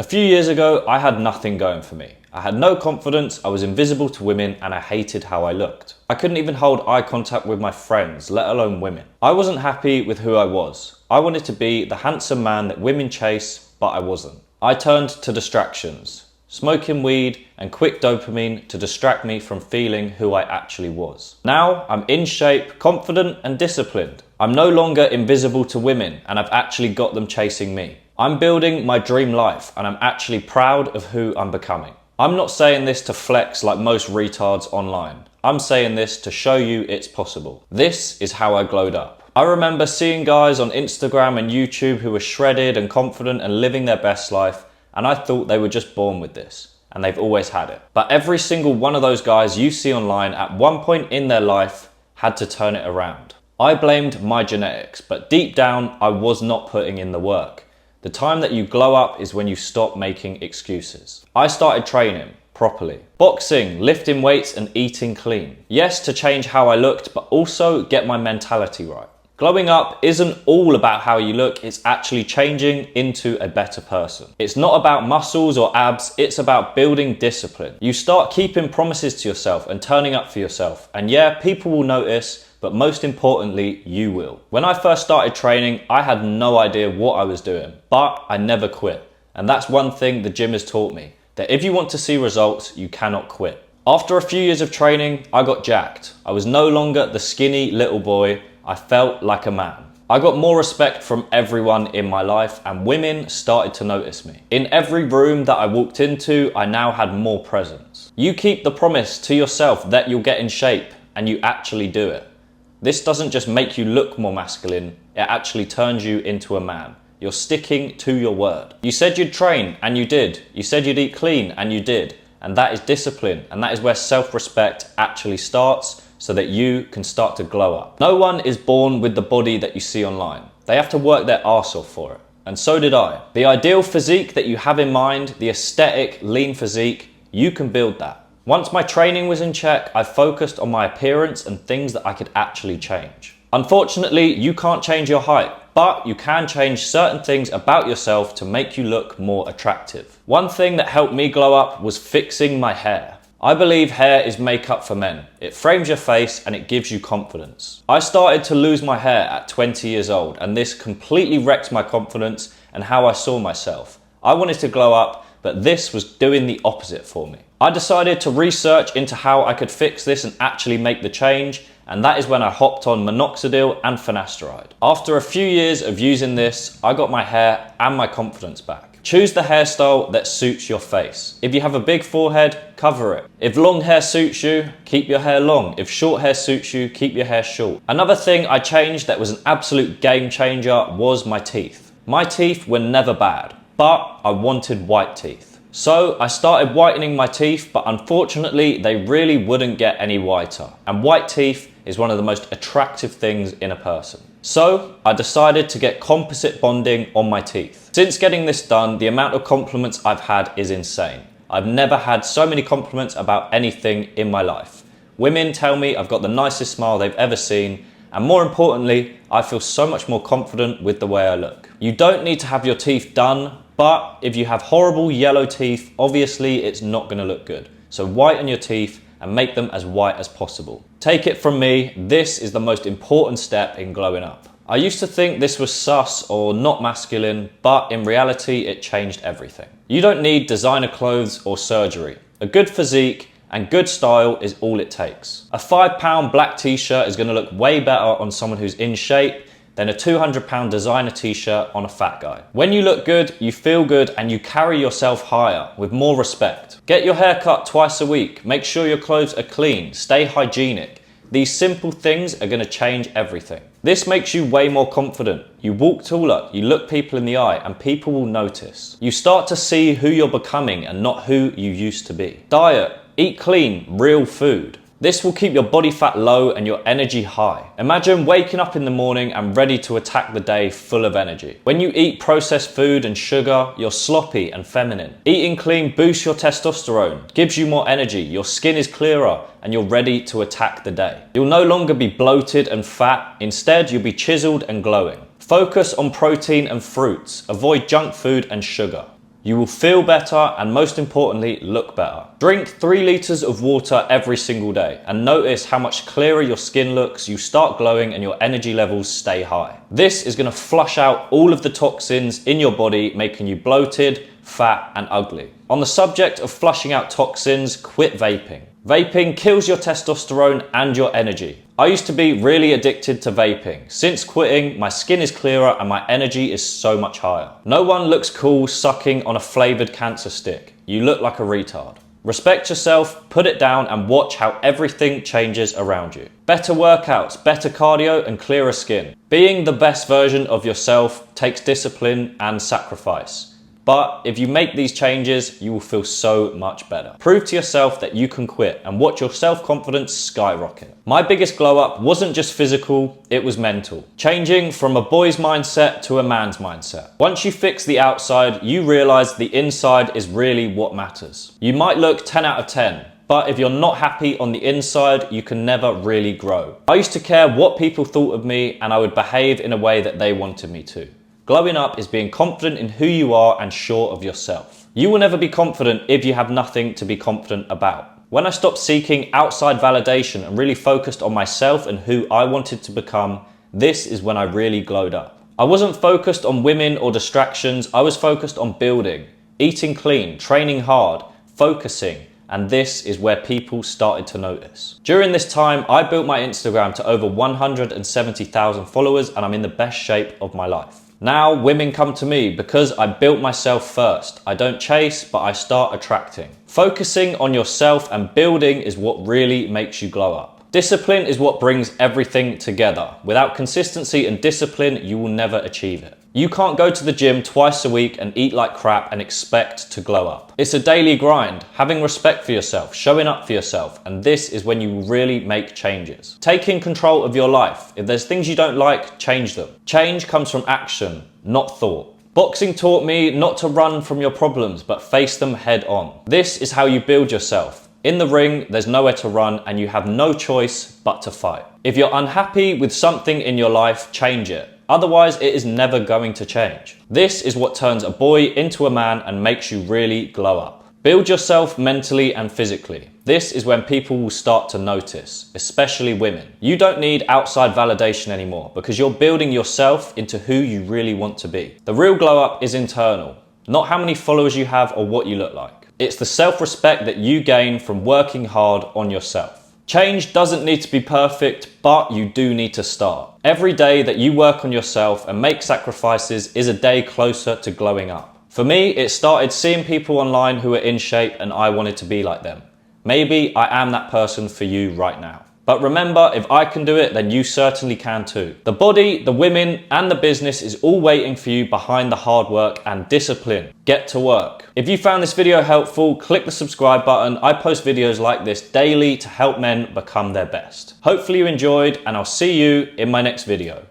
few years ago, I had nothing going for me. I had no confidence, I was invisible to women, and I hated how I looked. I couldn't even hold eye contact with my friends, let alone women. I wasn't happy with who I was. I wanted to be the handsome man that women chase, but I wasn't. I turned to distractions, smoking weed and quick dopamine to distract me from feeling who I actually was. Now, I'm in shape, confident, and disciplined. I'm no longer invisible to women, and I've actually got them chasing me. I'm building my dream life, and I'm actually proud of who I'm becoming. I'm not saying this to flex like most retards online. I'm saying this to show you it's possible. This is how I glowed up. I remember seeing guys on Instagram and YouTube who were shredded and confident and living their best life, and I thought they were just born with this, and they've always had it. But every single one of those guys you see online at one point in their life had to turn it around. I blamed my genetics, but deep down I was not putting in the work. The time that you glow up is when you stop making excuses. I started training properly. Boxing, lifting weights, and eating clean. Yes, to change how I looked, but also get my mentality right. Glowing up isn't all about how you look, it's actually changing into a better person. It's not about muscles or abs, it's about building discipline. You start keeping promises to yourself and turning up for yourself. And yeah, people will notice, but most importantly, you will. When I first started training, I had no idea what I was doing, but I never quit. And that's one thing the gym has taught me, that if you want to see results, you cannot quit. After a few years of training, I got jacked. I was no longer the skinny little boy. I felt like a man. I got more respect from everyone in my life, and women started to notice me. In every room that I walked into, I now had more presence. You keep the promise to yourself that you'll get in shape, and you actually do it. This doesn't just make you look more masculine, it actually turns you into a man. You're sticking to your word. You said you'd train, and you did. You said you'd eat clean, and you did. And that is discipline, and that is where self-respect actually starts, so that you can start to glow up. No one is born with the body that you see online. They have to work their arse off for it. And so did I. The ideal physique that you have in mind, the aesthetic, lean physique, you can build that. Once my training was in check, I focused on my appearance and things that I could actually change. Unfortunately, you can't change your height, but you can change certain things about yourself to make you look more attractive. One thing that helped me glow up was fixing my hair. I believe hair is makeup for men. It frames your face and it gives you confidence. I started to lose my hair at 20 years old, and this completely wrecked my confidence and how I saw myself. I wanted to glow up, but this was doing the opposite for me. I decided to research into how I could fix this and actually make the change, and that is when I hopped on minoxidil and finasteride. After a few years of using this, I got my hair and my confidence back. Choose the hairstyle that suits your face. If you have a big forehead, cover it. If long hair suits you, keep your hair long. If short hair suits you, keep your hair short. Another thing I changed that was an absolute game changer was my teeth. My teeth were never bad, but I wanted white teeth. So I started whitening my teeth, but unfortunately they really wouldn't get any whiter. And white teeth is one of the most attractive things in a person. So I decided to get composite bonding on my teeth. Since getting this done, the amount of compliments I've had is insane. I've never had so many compliments about anything in my life. Women tell me I've got the nicest smile they've ever seen, and more importantly, I feel so much more confident with the way I look. You don't need to have your teeth done, but if you have horrible yellow teeth, obviously it's not going to look good. So whiten your teeth and make them as white as possible. Take it from me, this is the most important step in glowing up. I used to think this was sus or not masculine, but in reality it changed everything. You don't need designer clothes or surgery. A good physique and good style is all it takes. A £5 black t-shirt is going to look way better on someone who's in shape than a £200 designer t-shirt on a fat guy. When you look good, you feel good, and you carry yourself higher with more respect. Get your hair cut twice a week. Make sure your clothes are clean. Stay hygienic. These simple things are going to change everything. This makes you way more confident. You walk taller, you look people in the eye, and people will notice. You start to see who you're becoming and not who you used to be. Diet. Eat clean, real food. This will keep your body fat low and your energy high. Imagine waking up in the morning and ready to attack the day full of energy. When you eat processed food and sugar, you're sloppy and feminine. Eating clean boosts your testosterone, gives you more energy, your skin is clearer, and you're ready to attack the day. You'll no longer be bloated and fat, instead you'll be chiseled and glowing. Focus on protein and fruits, avoid junk food and sugar. You will feel better and, most importantly, look better. Drink 3 liters of water every single day and notice how much clearer your skin looks, you start glowing and your energy levels stay high. This is going to flush out all of the toxins in your body, making you bloated, fat and ugly. On the subject of flushing out toxins, quit vaping. Vaping kills your testosterone and your energy. I used to be really addicted to vaping. Since quitting, my skin is clearer and my energy is so much higher. No one looks cool sucking on a flavored cancer stick. You look like a retard. Respect yourself, put it down and watch how everything changes around you. Better workouts, better cardio and clearer skin. Being the best version of yourself takes discipline and sacrifice. But if you make these changes, you will feel so much better. Prove to yourself that you can quit and watch your self-confidence skyrocket. My biggest glow up wasn't just physical, it was mental. Changing from a boy's mindset to a man's mindset. Once you fix the outside, you realize the inside is really what matters. You might look 10 out of 10. But if you're not happy on the inside, you can never really grow. I used to care what people thought of me and I would behave in a way that they wanted me to. Glowing up is being confident in who you are and sure of yourself. You will never be confident if you have nothing to be confident about. When I stopped seeking outside validation and really focused on myself and who I wanted to become, this is when I really glowed up. I wasn't focused on women or distractions, I was focused on building, eating clean, training hard, focusing, and this is where people started to notice. During this time, I built my Instagram to over 170,000 followers and I'm in the best shape of my life. Now women come to me because I built myself first. I don't chase, but I start attracting. Focusing on yourself and building is what really makes you glow up. Discipline is what brings everything together. Without consistency and discipline, you will never achieve it. You can't go to the gym twice a week and eat like crap and expect to glow up. It's a daily grind, having respect for yourself, showing up for yourself, and this is when you really make changes. Taking control of your life. If there's things you don't like, change them. Change comes from action, not thought. Boxing taught me not to run from your problems, but face them head on. This is how you build yourself. In the ring, there's nowhere to run and you have no choice but to fight. If you're unhappy with something in your life, change it. Otherwise, it is never going to change. This is what turns a boy into a man and makes you really glow up. Build yourself mentally and physically. This is when people will start to notice, especially women. You don't need outside validation anymore because you're building yourself into who you really want to be. The real glow up is internal, not how many followers you have or what you look like. It's the self-respect that you gain from working hard on yourself. Change doesn't need to be perfect, but you do need to start. Every day that you work on yourself and make sacrifices is a day closer to glowing up. For me, it started seeing people online who are in shape and I wanted to be like them. Maybe I am that person for you right now. But remember, if I can do it, then you certainly can too. The body, the women, and the business is all waiting for you behind the hard work and discipline. Get to work. If you found this video helpful, click the subscribe button. I post videos like this daily to help men become their best. Hopefully you enjoyed, and I'll see you in my next video.